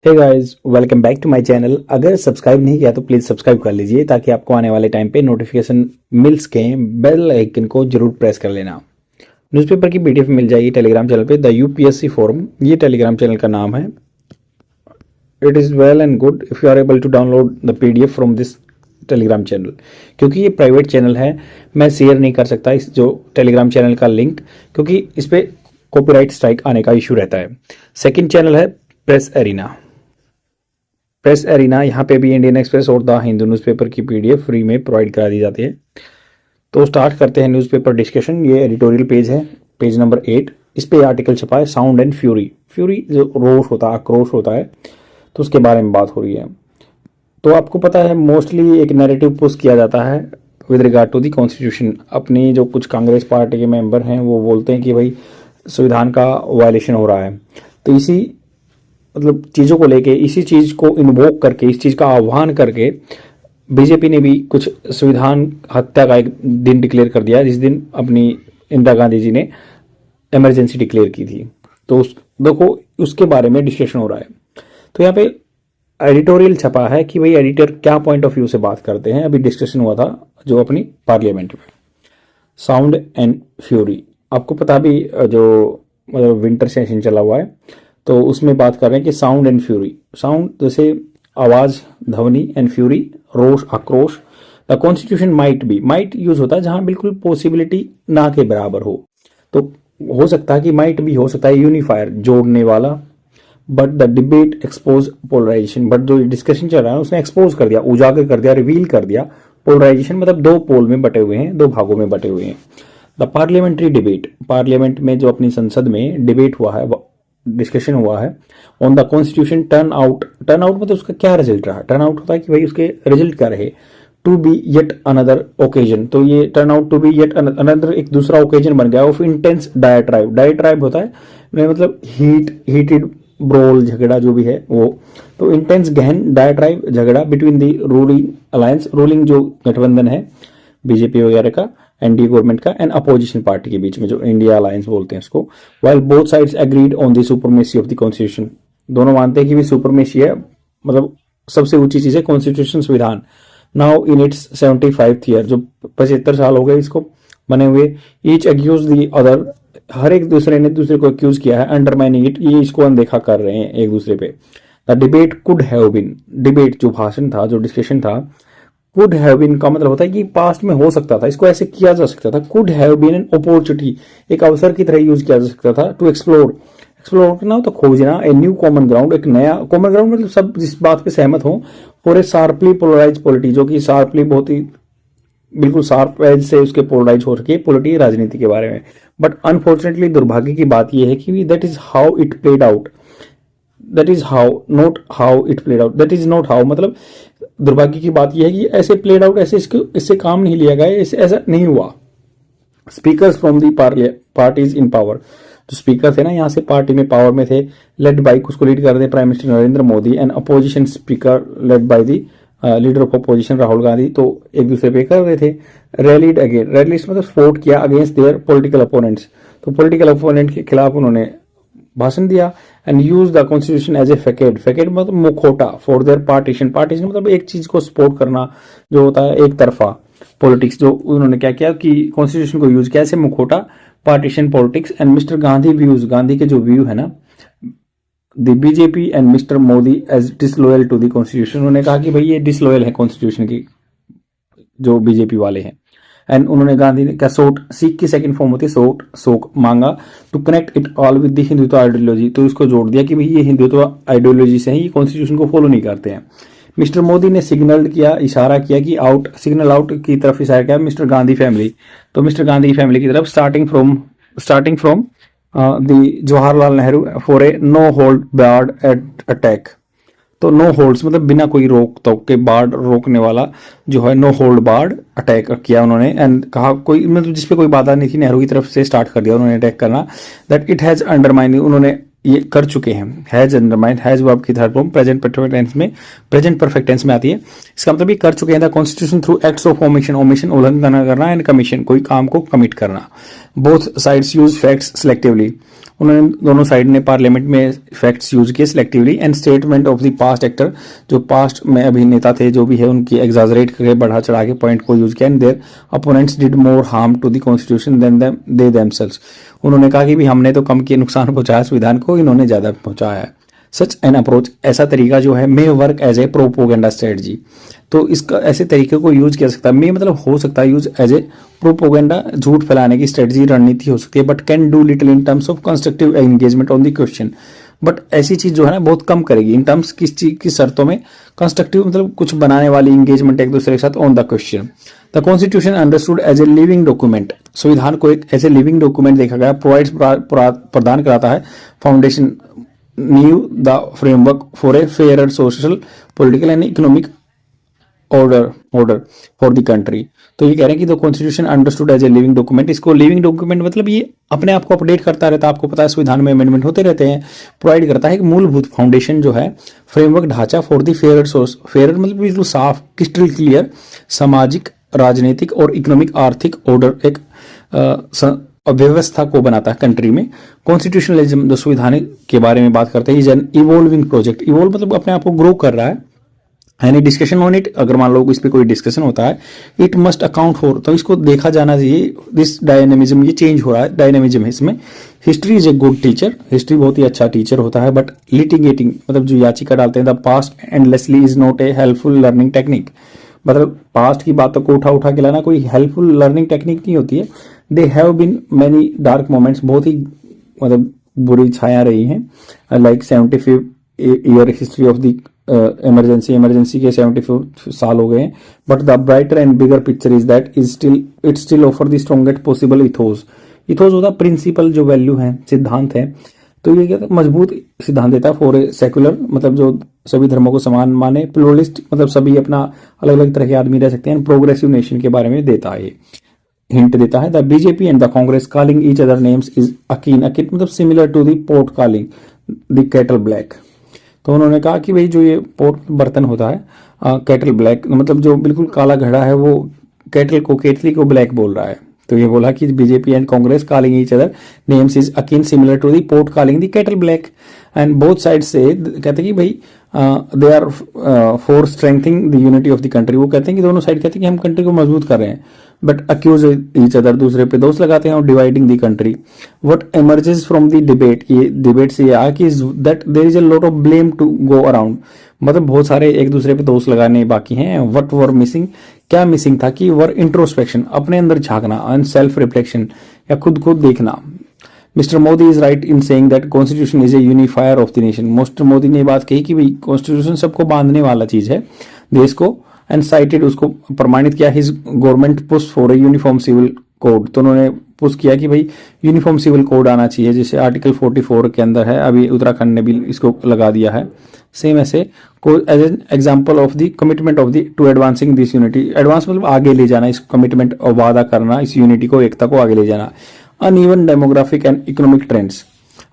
Hey guys, welcome back to my channel. अगर subscribe नहीं किया तो प्लीज सब्सक्राइब कर लीजिए ताकि आपको आने वाले टाइम पे नोटिफिकेशन मिल सके। बेल आइकन को जरूर प्रेस कर लेना। न्यूज़पेपर की पीडीएफ मिल जाएगी टेलीग्राम चैनल पे, द यूपीएससी फोरम, ये टेलीग्राम चैनल का नाम है। It is well and good if you are able to download the PDF from this Telegram channel. क्योंकि ये प्राइवेट चैनल है, मैं शेयर नहीं कर सकता इस जो टेलीग्राम चैनल का लिंक, क्योंकि इस पर कॉपीराइट स्ट्राइक आने का इशू रहता है। सेकेंड चैनल है प्रेस एरिना। प्रेस एरिना, यहाँ पे भी इंडियन एक्सप्रेस और द हिंदू न्यूज़पेपर की पीडीएफ फ्री में प्रोवाइड करा दी जाती है। तो स्टार्ट करते हैं न्यूज़पेपर डिस्कशन। ये एडिटोरियल पेज है, पेज नंबर 8। इस पे आर्टिकल छपा है साउंड एंड फ्यूरी। फ्यूरी जो रोष होता है, आक्रोश होता है, तो उसके बारे में बात हो रही है। तो आपको पता है मोस्टली एक नैरेटिव पुश किया जाता है with regard to the constitution. अपनी जो कुछ कांग्रेस पार्टी के मेंबर हैं वो बोलते हैं कि भाई संविधान का वायलेशन हो रहा है। तो इसी मतलब चीज़ों को लेके, इसी चीज़ को इन्वोक करके, इस चीज़ का आह्वान करके बीजेपी ने भी कुछ संविधान हत्या का एक दिन डिक्लेयर कर दिया, जिस दिन अपनी इंदिरा गांधी जी ने इमरजेंसी डिक्लेयर की थी। तो देखो उसके बारे में डिस्कशन हो रहा है। तो यहाँ पे एडिटोरियल छपा है कि भाई एडिटर क्या पॉइंट ऑफ व्यू से बात करते हैं। अभी डिस्कशन हुआ था जो अपनी पार्लियामेंट में। साउंड एंड फ्यूरी, आपको पता भी जो मतलब विंटर सेशन चला हुआ है तो उसमें बात कर रहे हैं कि साउंड एंड फ्यूरी। साउंड जैसे आवाज, ध्वनि, एंड फ्यूरी रोष, आक्रोश। The constitution might be, might use होता है जहां बिल्कुल पॉसिबिलिटी ना के बराबर हो। तो हो सकता है कि माइट भी हो सकता है यूनिफायर, जोड़ने वाला। But the debate expose polarisation, but जो डिस्कशन चल रहा है उसने एक्सपोज कर दिया, उजागर कर दिया, रिवील कर दिया। पोलराइजेशन मतलब दो पोल में बटे हुए हैं, दो भागों में बटे हुए हैं। द पार्लियामेंट्री डिबेट, पार्लियामेंट में जो अपनी संसद में डिबेट हुआ है, डिस्कशन हुआ है on the constitution. Turn out, turn out मतलब उसका क्या रिजल्ट रहा। टर्न आउट होता है कि भाई उसके रिजल्ट क्या रहे। To be yet another occasion, तो ये turn out to be yet another एक दूसरा ओकेजन बन गया ऑफ इंटेंस डायट्राइब। डायट्राइब होता है मतलब हीटेड ब्रोल, झगड़ा जो भी है वो। तो इंटेंस गहन डायट्राइब, झगड़ा between the ruling alliance, ruling जो गठबंधन है बीजेपी वगैरह का, एनडीए गवर्नमेंट का, एंड अपोजिशन पार्टी के बीच में जो इंडिया अलायंस बोलते हैं उसको। While both sides agreed on the supremacy of the constitution, दोनों मानते हैं कि भी सुपरमेसी है, मतलब सबसे ऊंची चीज है कॉन्स्टिट्यूशन, संविधान। Now in its 75th year, जो 75 साल हो गए इसको बने हुए। ईच अक्यूज द अदर, हर एक दूसरे ने दूसरे को अक्यूज किया है, अंडरमाइनिंग इट, ये इसको अनदेखा कर रहे हैं एक दूसरे पे। The debate could have been, debate जो भाषण था, जो डिस्कशन था, कुड हैव बीन का मतलब होता है कि पास्ट में हो सकता था, इसको ऐसे किया जा सकता था। Could have been an opportunity, एक अवसर की तरह यूज किया जा सकता था। टू एक्सप्लोर, एक्सप्लोर करना तो खोजना। ए न्यू कॉमन ग्राउंड, एक नया कॉमन ग्राउंड मतलब सब जिस बात पे सहमत हो। For a sharply polarise polity, जो कि शार्पली बहुत ही बिल्कुल शार्प एज से उसके पोलराइज हो रखी है पॉलिटी, राजनीति के बारे में। बट अनफॉर्चुनेटली दुर्भाग्य की बात यह है कि that is how it played out, that is how, not how it played out, that is not how, मतलब दुर्भाग्य की बात यह है कि ऐसे प्लेड आउट, ऐसे इससे काम नहीं लिया गया, ऐसा नहीं हुआ। Speakers from the parties in power, जो स्पीकर थे ना यहाँ से पार्टी में पावर में थे, लेड बाई, उसको लीड कर रहे prime minister Narendra Modi, and opposition speaker led by the leader of opposition Rahul Gandhi, तो एक दूसरे पे कर रहे थे। रैलीड अगेन, रैलीज मतलब सपोर्ट किया अगेंस्ट देयर पॉलिटिकल अपोनेंट्स, तो पॉलिटिकल अपोनेंट के खिलाफ उन्होंने भाषण दिया। And use the constitution as a facade, facade मतलब मुखोटा, फॉर देयर पार्टीशन। पार्टीशन मतलब एक चीज को सपोर्ट करना, जो होता है एक तरफा पॉलिटिक्स। जो उन्होंने क्या किया कि कॉन्स्टिट्यूशन को यूज किया ऐसे मुखोटा, partition politics. And mister Gandhi views, Gandhi के जो व्यू है ना, the BJP and mister Modi as disloyal to the constitution, उन्होंने कहा कि भाई ये डिसलॉयल है कॉन्स्टिट्यूशन की, जो बीजेपी वाले हैं। एंड उन्होंने गांधी ने क्या सोट, सीख की सेकंड फॉर्म होती है सोट, सोक, मांगा to connect it all with the Hindutva ideology, तो इसको जोड़ दिया कि भाई ये हिंदुत्व आइडियोलॉजी से है, ये कॉन्स्टिट्यूशन को फॉलो नहीं करते हैं। मिस्टर मोदी ने सिग्नल किया, इशारा किया कि आउट, सिग्नल आउट की तरफ इशारा किया मिस्टर गांधी फैमिली, तो मिस्टर गांधी फैमिली की तरफ, starting from the Jawaharlal Nehru for a no hold barred attack. तो नो होल्ड्स मतलब बिना कोई रोक टोक के, बार्ड रोकने वाला जो है, नो होल्ड बार्ड अटैक किया उन्होंने। एंड कहा कोई मतलब जिसपे कोई बाधा नहीं थी, नेहरू की तरफ से स्टार्ट कर दिया उन्होंने अटैक करना। दैट इट हैज अंडरमाइन, उन्होंने ये कर चुके हैं। हैज अंडरमाइन, हैज वर्ब की third form present perfect tense में, प्रेजेंट परफेक्ट टेंस में आती है। इसका मतलब ये कर चुके हैं the constitution through acts of omission, omission उल्लंघन करना, एंड कमीशन कोई काम को कमिट करना। Both sides use facts selectively, उन्होंने दोनों साइड ने पार्लियामेंट में फैक्ट्स यूज किए selectively and statement of the past actor, जो पास्ट में अभिनेता थे जो भी है उनकी एग्जाजरेट करके बढ़ा चढ़ा के पॉइंट को यूज किया, and their opponents did more harm to the constitution than they themselves. उन्होंने कहा कि भी हमने तो कम किए नुकसान पहुंचाया संविधान को, इन्होंने ज्यादा पहुंचाया है। सच एन अप्रोच, ऐसा तरीका जो है may work as a propaganda strategy, तो इसका ऐसे तरीके को यूज किया सकता है। मे मतलब हो सकता है यूज एज ए प्रोपोगेंडा, झूठ फैलाने की स्ट्रेटजी रणनीति हो सकती है, but can do little in terms of constructive engagement on the question. But ऐसी चीज जो है ना बहुत कम करेगी इन टर्म्स किस चीज की शर्तों में, कंस्ट्रक्टिव मतलब कुछ बनाने वाली एंगेजमेंट एक दूसरे के साथ on the question. The constitution understood as a living document, संविधान को एक ऐसे लिविंग डॉक्यूमेंट देखा गया, प्रोवाइड्स प्रदान कराता है foundation new the framework for a fair social political and economic order for the country. तो ये कह रहे हैं कि the constitution understood as a living document, इसको लिविंग डॉक्यूमेंट मतलब ये अपने आप को अपडेट करता रहता है, आपको पता है संविधान में अमेंडमेंट होते रहते हैं, प्रोवाइड करता है एक मूलभूत फाउंडेशन जो है फ्रेमवर्क ढांचा फॉर द फेयर मतलब बिल्कुल साफ क्रिस्टल क्लियर सामाजिक राजनीतिक और इकोनॉमिक आर्थिक ऑर्डर, एक व्यवस्था को बनाता है कंट्री में। कॉन्स्टिट्यूशनलिज्म जो संविधान के बारे में बात करते हैं, is an evolving project, evolve मतलब अपने आप को ग्रो कर रहा है, यानी डिस्कशन ऑन इट, अगर मान लो इस पे कोई डिस्कशन होता है, इट मस्ट अकाउंट फॉर, तो इसको देखा जाना चाहिए दिस डायनेमिज्म, ये चेंज हो रहा है, डायनेमिज्म है इसमें। History is a good teacher, history बहुत ही अच्छा टीचर होता है, बट लिटिगेटिंग मतलब जो याचिका डालते हैं, the past endlessly is not a helpful learning technique, मतलब पास्ट की बातों को उठा उठा के लाना कोई हेल्पफुल लर्निंग टेक्निक नहीं होती है। They have been many dark moments, बहुत ही मतलब बुरी छाया रही हैं, like 75 year history of the emergency के 74 साल हो गए हैं, but the brighter and bigger picture is that it still offer the strongest possible ethos, ethos होता प्रिंसिपल जो वैल्यू है, सिद्धांत है, तो ये क्या मजबूत सिद्धांत देता है फॉर ए सेकुलर मतलब जो सभी धर्मों को समान माने, प्लुरलिस्ट मतलब सभी अपना अलग अलग तरह के आदमी रह सकते हैं, प्रोग्रेसिव नेशन के बारे में देता है, ये हिंट देता है। The BJP and the Congress calling each other names is akin, akin मतलब similar to the pot calling the kettle black, तो उन्होंने कहा कि भाई जो ये पोर्ट बर्तन होता है कैटल ब्लैक मतलब जो बिल्कुल काला घड़ा है वो कैटल को केतली को ब्लैक बोल रहा है। तो ये बोला कि BJP and Congress calling each other names is akin similar to the pot calling the kettle black, and both side से कहते हैं कि भाई they are for strengthening the unity of the country, वो कहते हैं कि दोनों साइड कहते हैं कि हम कंट्री को मजबूत कर रहे हैं, बट अक्यूज ईच अदर दूसरे पे दोष लगाते हैं और dividing the country. What emerges from the debate, ये डिबेट से ये आया कि that there is a lot of blame to go around, मतलब बहुत सारे एक दूसरे पे दोष लगाने बाकी हैं। व्हाट वर मिसिंग, क्या मिसिंग था कि वर इंट्रोस्पेक्शन अपने अंदर झांकना एंड सेल्फ रिफ्लेक्शन या खुद को देखना। Mister Modi is right in saying that constitution is a unifier of the nation, mister Modi ने बात कही कि भाई कॉन्स्टिट्यूशन सबको बांधने वाला चीज है देश को, एंड साइटेड उसको प्रमाणित किया his government push for a uniform civil code, तो उन्होंने पुश किया कि भाई यूनिफॉर्म सिविल कोड आना चाहिए, जैसे आर्टिकल 44 के अंदर है, अभी उत्तराखंड ने भी इसको लगा दिया है। सेम ऐसे as an example of the commitment of the to advancing this unity, advance मतलब आगे ले जाना, इस कमिटमेंट और वादा करना, इस यूनिटी को एकता को आगे ले जाना। Uneven demographic and economic trends,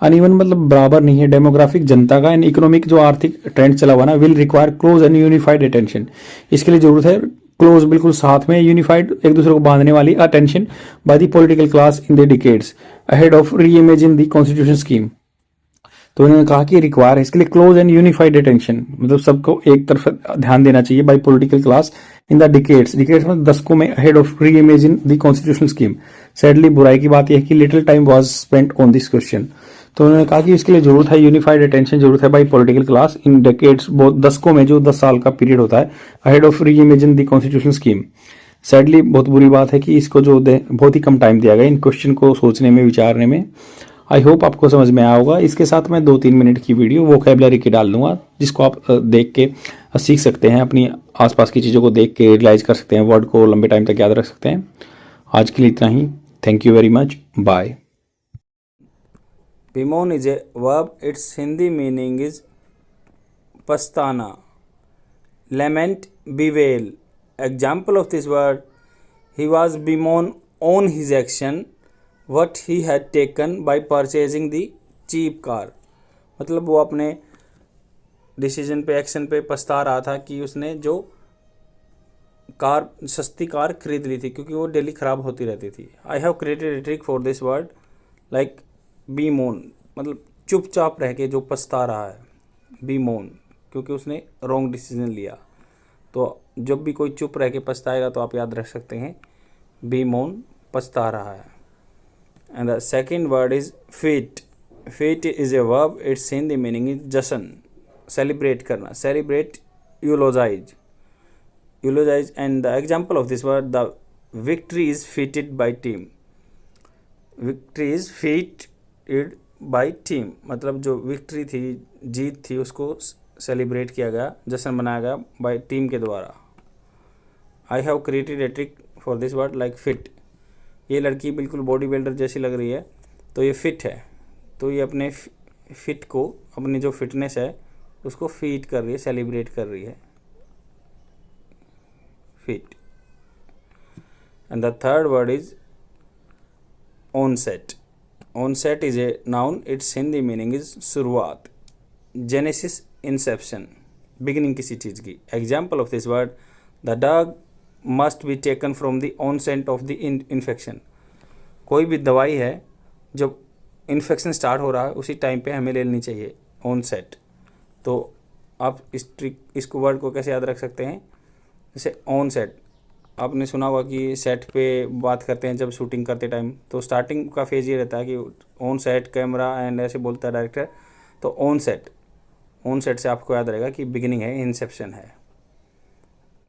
uneven मतलब बराबर नहीं है, डेमोग्राफिक जनता का, एंड इकोनॉमिक जो आर्थिक ट्रेंड चला हुआ ना, will require close and unified attention, इसके लिए जरूरत है क्लोज बिल्कुल साथ में यूनिफाइड एक दूसरे को बांधने वाली attention by the political class in the decades ahead of री इमेजिन द कॉन्स्टिट्यूशन स्कीम। तो उन्होंने कहा कि रिक्वायर है इसके लिए क्लोज एंड यूनिफाइड अटेंशन, मतलब सबको एक तरफ ध्यान देना चाहिए bye political class in the decades, decades मतलब दशकों में, अहेड ऑफ री imagine the constitutional scheme. Sadly बुराई की बात यह है कि little time was spent on this question, तो उन्होंने कहा कि इसके लिए जरूरत है यूनिफाइड अटेंशन, जरूरत है by political class in decades, बहुत दशकों में, जो 10 साल का पीरियड होता है, अहेड ऑफ री imagine the constitution scheme. Sadly बहुत बुरी बात है कि इसको जो बहुत ही कम टाइम दिया गया इन क्वेश्चन को सोचने में, विचारने में। आई होप आपको समझ में आया होगा। इसके साथ मैं 2-3 मिनट की वीडियो वोकैबुलरी की डाल दूंगा, जिसको आप देख के सीख सकते हैं, अपनी आसपास की चीज़ों को देख के रियलाइज कर सकते हैं, वर्ड को लंबे टाइम तक याद रख सकते हैं। आज के लिए इतना ही, thank you very much, bye. Bemoan is a verb. Its Hindi meaning is pastana. Lament, bewail. Example of this word: he was bemoan on his action, what he had taken by purchasing the cheap car. मतलब वो अपने decision पे, action पे पछता रहा था कि उसने जो कार, सस्ती कार खरीद ली थी, क्योंकि वो डेली ख़राब होती रहती थी। I have created a trick for this word, like bemoan, मतलब चुपचाप रह के जो पछता रहा है, बीमोन, क्योंकि उसने रॉन्ग डिसीजन लिया। तो जब भी कोई चुप रह के पछताएगा तो आप याद रख सकते हैं बीमोन, पछता रहा है। And the second word is fete. Fete is a verb, its Hindi meaning is जश्न, सेलिब्रेट करना, celebrate, eulogize, eulogize. And the example of this word, the victory is feted by team. Victory is feted by team, मतलब जो victory थी, जीत थी, उसको celebrate किया गया, जश्न मनाया गया बाय टीम के द्वारा। I have created a trick for this word like fit. ये लड़की बिल्कुल बॉडी बिल्डर जैसी लग रही है, तो ये फिट है, तो ये अपने फिट को, अपनी जो फिटनेस है उसको फीट कर रही है, सेलिब्रेट कर रही है, fit. And the third word is onset. Onset is a noun, it's Hindi meaning is शुरुआत, जेनेसिस, इंसेप्शन, बिगिनिंग किसी चीज़ की। Example of this word, the dog must be taken from the onset of the infection. कोई भी दवाई है जब infection start हो रहा है उसी टाइम पे हमें ले लेनी चाहिए, ऑनसेट। तो आप इसको वर्ड को कैसे याद रख सकते हैं, जैसे ऑनसेट, आपने सुना होगा कि सेट पे बात करते हैं जब शूटिंग करते टाइम, तो स्टार्टिंग का फेज ये रहता है कि ऑन सेट कैमरा एंड ऐसे बोलता है डायरेक्टर, तो ऑन सेट से आपको याद रहेगा कि बिगिनिंग है, इंसेप्शन है।